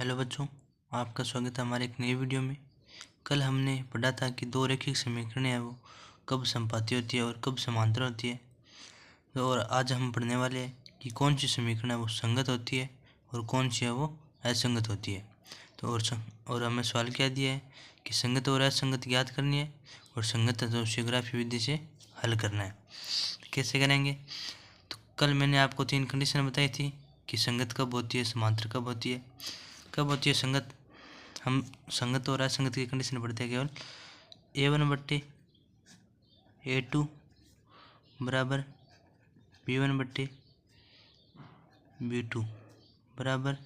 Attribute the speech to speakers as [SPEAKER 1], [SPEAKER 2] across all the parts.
[SPEAKER 1] Hello बच्चों, आपका स्वागत है हमारे एक नई वीडियो में। कल हमने पढ़ा था कि दो रैखिक समीकरणें हैं वो कब समपाती होती है और कब समांतर होती है। और आज हम पढ़ने वाले हैं कि कौन सी समीकरण है वो संगत होती है और कौन सी है वो असंगत होती है। तो और हमें सवाल क्या दिया है कि संगत और असंगत ज्ञात करनी है और संगत है तो उसे ग्राफी विधि से हल करना है। कैसे करेंगे? तो कल मैंने आपको 3 कंडीशन बताई थी कि संगत कब होती है, समांतर कब होती है, कब होती है संगत। हम संगत और असंगत की कंडीशन पढ़ते हैं केवल A1/A2 बराबर B1/B2 बराबर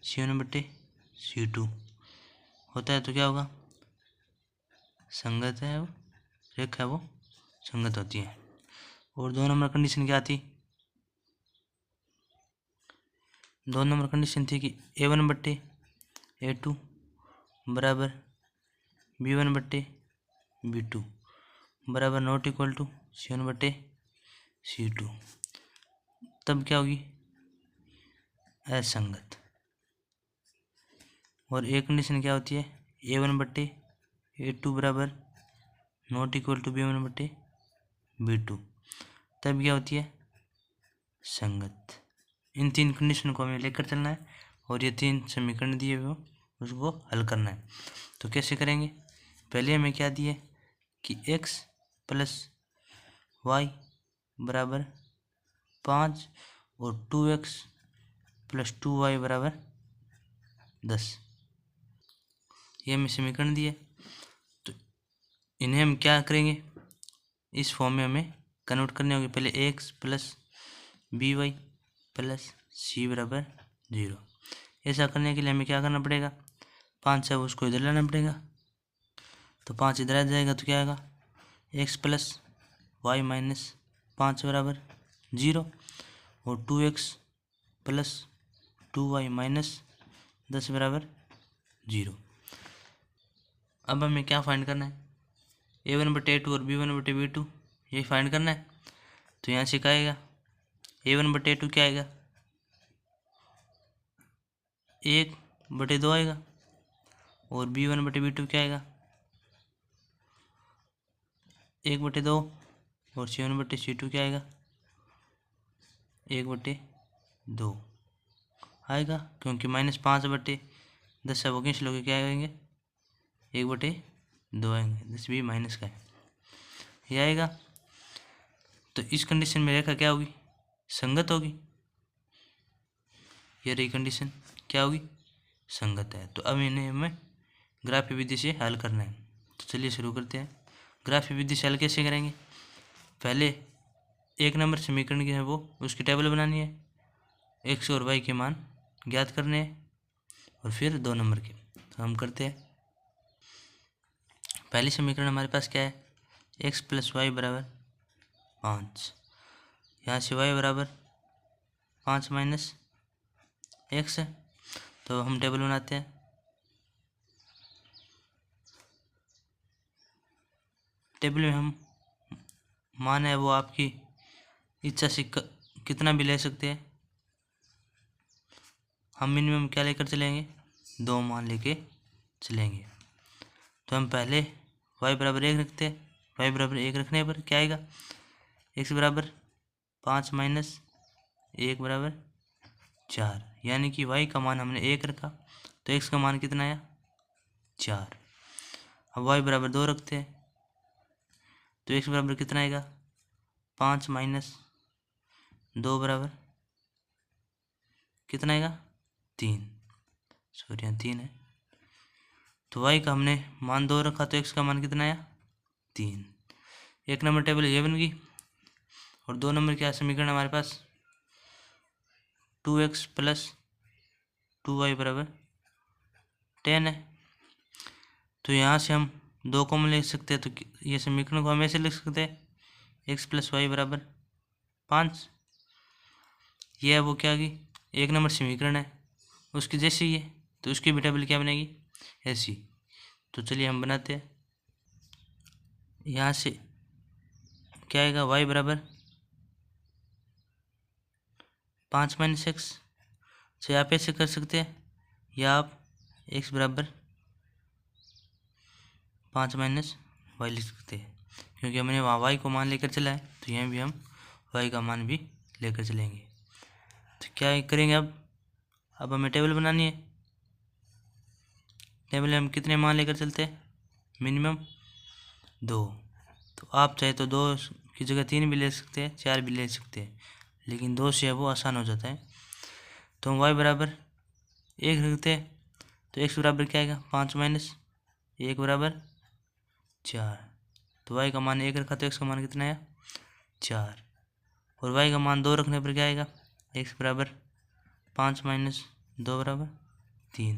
[SPEAKER 1] C1/C2 होता है तो क्या होगा? संगत है वो रेखा है वो संगत होती है। और 2 नंबर कंडीशन क्या थी? 2 नंबर कंडीशन थी कि A1/A2 बराबर B1/B2 बराबर नॉट इक्वल टू C1/C2। तब क्या होगी? असंगत। और एक कंडीशन क्या होती है? A1/A2 बराबर नॉट इक्वल टू B1/B2। तब क्या होती है? संगत। इन 3 कंडीशन को हमें लेकर चलना है और ये 3 समीकरण दिए हुए उसको हल करना है। तो कैसे करेंगे? पहले हमें क्या दिए कि x + y बराबर 5 और 2x + 2y बराबर 10, ये हमें समीकरण दिए। तो इन्हें हम क्या करेंगे? इस फॉर्म में हमें कन्वर्ट करने होंगे। पहले x + by + c बराबर 0। ऐसा करने के लिए हमें क्या करना पड़ेगा? 5 है उसको इधर लाना पड़ेगा, तो 5 इधर आ जाएगा तो क्या आएगा? x + y - 5 बराबर 0 और 2x + 2y - 10 बराबर 0। अब हमें क्या फाइंड करना है? A1/A2 और B1/B2 ये फाइंड करना है। तो यहाँ से क्या आएगा? A1/A2 क्या आएगा? 1/2 आएगा और B1/B2 क्या आएगा? 1/2 और C1/C2 क्या आएगा? 1/2 आएगा, क्योंकि -5/10 है वो कैंसिल होकर क्या आएंगे? 1/2 आएंगे। 10 भी माइनस का है, ये आएगा। तो इस कंडीशन में रेखा क्या होगी? संगत होगी। ये रही कंडीशन, क्या होगी? संगत है। तो अब इन्हें हमें ग्राफी विधि से हल करना है। तो चलिए शुरू करते हैं। ग्राफी विधि से हल कैसे करेंगे? पहले 1 नंबर समीकरण की है वो उसकी टेबल बनानी है, x और y के मान ज्ञात करने हैं और फिर 2 नंबर के। तो हम करते हैं। पहली समीकरण हमारे पास क्या है? x + y बराबर 5। यहाँ से y बराबर 5 - x है, तो हम टेबल बनाते हैं। टेबल में हम मान है वो आपकी इच्छा से कितना भी ले सकते हैं। हम मिनिमम क्या लेकर चलेंगे? 2 मान लेके चलेंगे। तो हम पहले y बराबर 1 रखते हैं। y बराबर 1 रखने पर क्या आएगा? x बराबर 5 - 1 बराबर 4, यानी कि y का मान हमने 1 रखा तो x का मान कितना आया? 4। अब y बराबर 2 रखते हैं तो x बराबर कितना आएगा? 5 - 2 बराबर कितना आएगा? 3। सॉरी, यहाँ 3 है। तो y का हमने मान 2 रखा तो x का मान कितना आया? 3। 1 नंबर टेबल ये बन गई। और 2 नंबर क्या समीकरण हमारे पास? 2x + 2y बराबर 10 है। तो यहाँ से हम 2 कॉमन ले सकते हैं, तो ये समीकरण को हम ऐसे लिख सकते हैं x + y बराबर 5। ये है वो क्या आ गई? 1 नंबर समीकरण है उसकी जैसी ही है, तो उसकी भी टेबल क्या बनेगी? ऐसी। तो चलिए हम बनाते हैं। यहाँ से क्या आएगा? y बराबर 5 - x। तो आप ऐसे कर सकते हैं, या आप x बराबर 5 माइनस वाई लिख सकते हैं, क्योंकि हमने वहाँ y को मान लेकर चला है, तो यहाँ भी हम y का मान भी लेकर चलेंगे। तो क्या करेंगे अब हमें टेबल बनानी है। टेबल में हम कितने मान लेकर चलते हैं? मिनिमम 2। तो आप चाहे तो 2 की जगह 3 भी ले सकते हैं, 4 भी ले सकते हैं, लेकिन 2 से वो आसान हो जाता है। तो हम y बराबर 1 रखते हैं, तो x बराबर क्या आएगा? 5 माइनस 1 बराबर 4। तो y का मान 1 रखा तो x का मान कितना आया? 4। और y का मान 2 रखने पर क्या आएगा? x बराबर 5 माइनस 2 बराबर 3।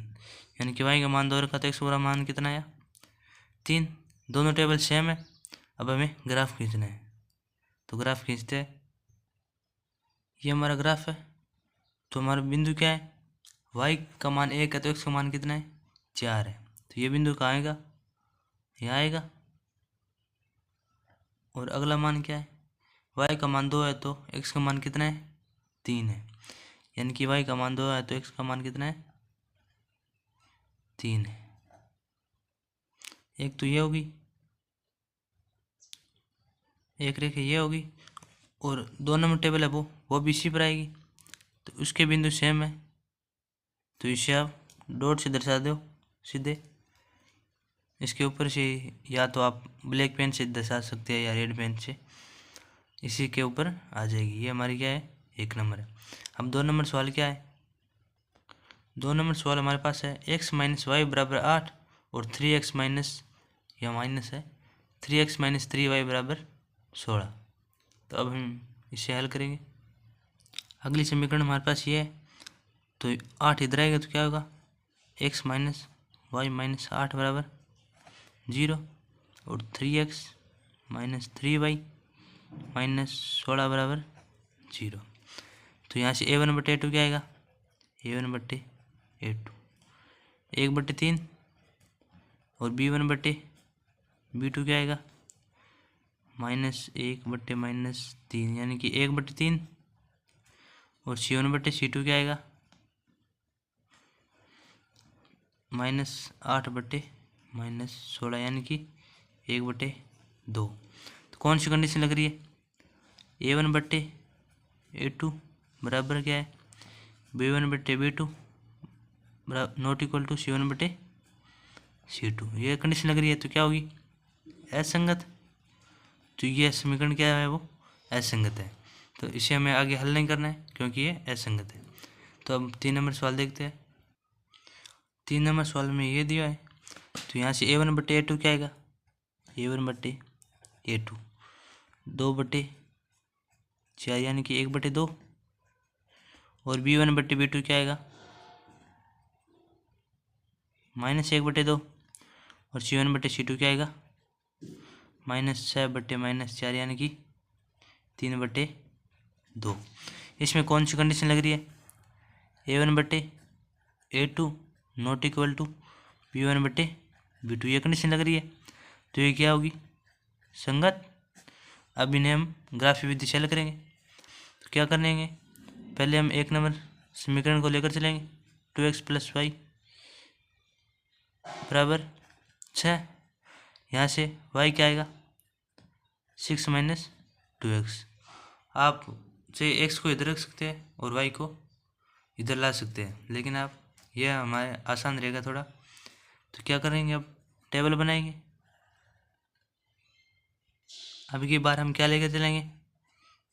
[SPEAKER 1] यानी कि y का मान 2 रखा तो x का मान कितना आया? 3। दोनों टेबल सेम है। अब हमें ग्राफ खींचना है, तो ग्राफ खींचते हैं। ये हमारा ग्राफ है। तो हमारा बिंदु क्या है? y का मान 1 है तो x का मान कितना है? 4 है। तो ये बिंदु कहाँ आएगा? यहाँ आएगा। और अगला मान क्या है? y का मान 2 है तो x का मान कितना है? 3 है। यानी कि y का मान 2 है तो x का मान कितना है? 3 है। एक तो ये होगी, एक रेखा ये होगी, और 2 नंबर टेबल है वो भी इसी पर आएगी। तो उसके बिंदु सेम है, तो इसे आप डॉट से दर्शा दो सीधे। इसके ऊपर से या तो आप ब्लैक पेन से दर्शा सकते हैं या रेड पेन से, इसी के ऊपर आ जाएगी। ये हमारी क्या है? 1 नंबर है। अब 2 नंबर सवाल क्या है? 2 नंबर सवाल हमारे पास है x माइनस वाई बराबर 8 और 3x माइनस, या माइनस है 3x माइनस 3y बराबर 16। तो अब हम इसे हल करेंगे। अगली समीकरण हमारे पास ये है, तो 8 इधर आएगा तो क्या होगा? x माइनस वाई माइनस 8 बराबर 0 और 3x माइनस 3y माइनस 16 बराबर 0। तो यहाँ से a1/a2 क्या आएगा? a1/a2 1/3 और b1/b2 क्या आएगा? -1/-3, यानी कि 1/3 और c1/c2 क्या आएगा? -8/-16, यानी कि 1/2। तो कौन सी कंडीशन लग रही है? a1/a2 बराबर क्या है? b1/b2 not equal to c1/c2। ये कंडीशन लग रही है, तो क्या होगी? असंगत। तो ये समीकरण क्या है? वो असंगत है। तो इसे हमें आगे हल नहीं करना है, क्योंकि ये असंगत है। तो अब 3 नंबर सवाल देखते हैं। 3 नंबर सवाल में ये दिया है, तो यहाँ से a1/a2 क्या आएगा? a1/a2 2/4, यानी कि 1/2 और b1/b2 क्या आएगा? -1/2 और c1/c2 क्या आएगा? -6/-4, यानी कि 3/2। इसमें कौन सी कंडीशन लग रही है? a1/a2 not equal to b1/b2, ये कंडीशन लग रही है। तो ये क्या होगी? संगत। अब इन्हें हम ग्राफीय विधि से हल करेंगे। तो क्या करेंगे? पहले हम 1 नंबर समीकरण को लेकर चलेंगे। 2x + y बराबर 6। यहाँ से y क्या आएगा? 6 माइनस 2x। आप चाहे x को इधर रख सकते हैं और y को इधर ला सकते हैं, लेकिन आप यह हमारे आसान रहेगा थोड़ा। तो क्या करेंगे? अब टेबल बनाएंगे। अब की बार हम क्या लेकर चलेंगे?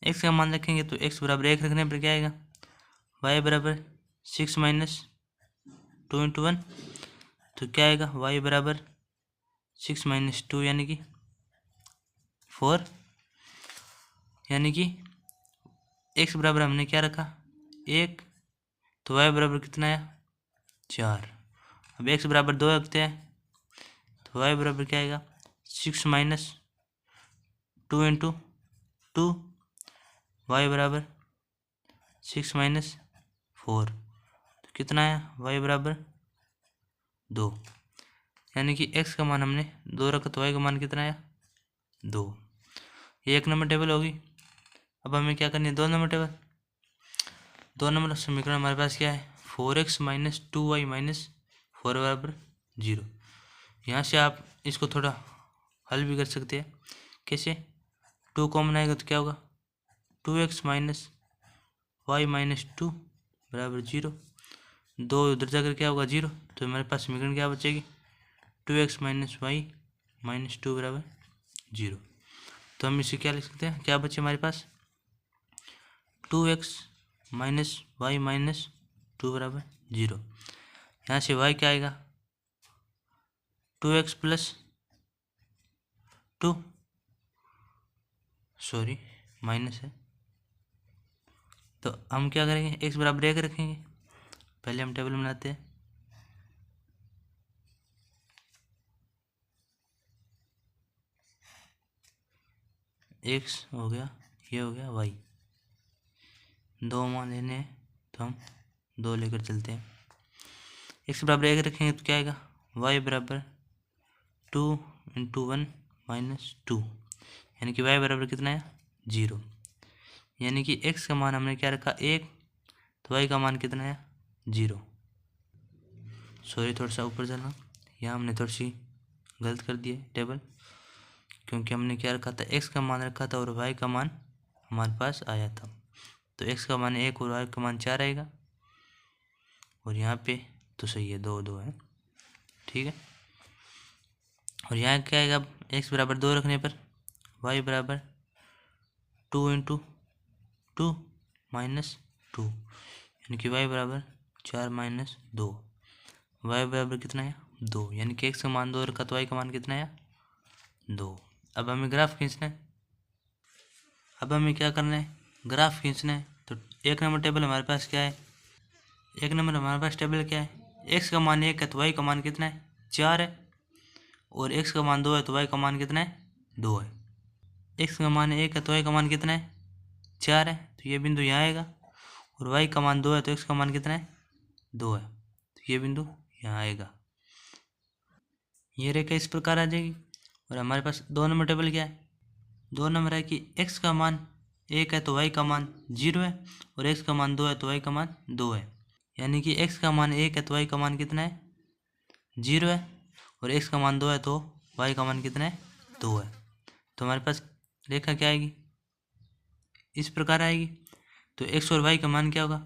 [SPEAKER 1] x का मान रखेंगे, तो x बराबर 1 रखने पर क्या आएगा? y बराबर 6 माइनस 2 × 1। तो क्या आएगा? y बराबर 6 माइनस 2, यानी कि 4। यानी कि x बराबर हमने क्या रखा? 1। तो y बराबर कितना आया? 4। अब x बराबर 2 रखते हैं, तो y बराबर क्या आएगा? 6 माइनस 2 × 2, y बराबर 6 माइनस 4। तो कितना आया? y बराबर 2। यानी कि x का मान हमने 2 रखा, तो y का मान कितना आया? 2। ये 1 नंबर टेबल होगी। अब हमें क्या करनी है? 2 नंबर टेबल। 2 नंबर समीकरण हमारे पास क्या है? 4x माइनस 2y माइनस 4 बराबर 0। यहाँ से आप इसको थोड़ा हल भी कर सकते हैं। कैसे? 2 कॉमन आएगा तो क्या होगा? 2x माइनस वाई माइनस 2 बराबर 0। 2 उधर जाकर क्या होगा? 0। तो हमारे पास समीकरण क्या बचेगी? 2x माइनस वाई माइनस 2 बराबर 0। तो हम इसे क्या लिख सकते हैं? क्या बचे हमारे पास? 2x माइनस वाई माइनस 2 बराबर 0। यहाँ से y क्या आएगा? 2x प्लस 2, सॉरी माइनस है। तो हम क्या करेंगे? x बराबर 1 रखेंगे। पहले हम टेबल बनाते हैं। x हो गया, ये हो गया y। 2 मान लेने हैं तो हम 2 लेकर चलते हैं। x बराबर 1 रखेंगे तो क्या आएगा? y बराबर 2 इंटू 1 माइनस 2, यानी कि y बराबर कितना है? 0। यानी कि x का मान हमने क्या रखा? 1, तो y का मान कितना है? 0। सॉरी, थोड़ा सा ऊपर चलना, यहाँ हमने थोड़ी सी गलत कर दी है टेबल, क्योंकि हमने क्या रखा था? x का मान रखा था और y का मान हमारे पास आया था। तो x का मान 1 और y का मान 4 आएगा, और यहाँ पे तो सही है, 2 2 है, ठीक है। और यहाँ क्या आएगा? अब x बराबर 2 रखने पर y बराबर 2 इंटू 2 माइनस 2, यानी कि y बराबर 4 माइनस 2। y बराबर कितना है? 2, यानी कि x का मान 2 रखा तो y का मान कितना है? 2। अब हमें ग्राफ खींचना है। अब हमें क्या करना है? ग्राफ खींचना है। तो 1 नंबर टेबल हमारे पास क्या है? 1 नंबर हमारे पास टेबल क्या है? x का मान 1 है तो y का मान कितना है? 4 है। और x का मान 2 है तो y का मान कितना है? 2 है। x का मान 1 है तो y का मान कितना है? 4 है, तो ये बिंदु यहाँ आएगा। और y का मान 2 है तो x का मान कितना है? 2 है, तो ये बिंदु यहाँ आएगा। ये रेखा इस प्रकार आ जाएगी। और हमारे पास 2 नंबर टेबल क्या है? 2 नंबर है कि x का मान 1 है तो y का मान 0 है, और x का मान 2 है तो y का मान 2 है। यानी कि x का मान 1 है तो y का मान कितना है? 0 है, और x का मान 2 है तो y का मान कितना है? 2 है। तो हमारे पास रेखा क्या आएगी? इस प्रकार आएगी। तो x और y का मान क्या होगा?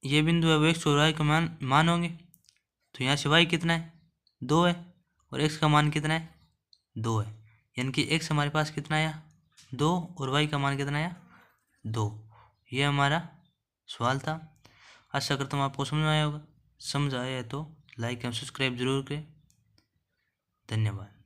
[SPEAKER 1] ये बिंदु है वो x और y का मान होंगे। तो यहाँ से y कितना है? 2 है, और x का मान कितना है? 2 है। यानी कि x हमारे पास कितना आया? 2, और y का मान कितना आया? 2। ये हमारा सवाल था। आशा करता हूँ आपको समझ में आया होगा। समझ आया है तो लाइक एवं सब्सक्राइब जरूर करें। धन्यवाद।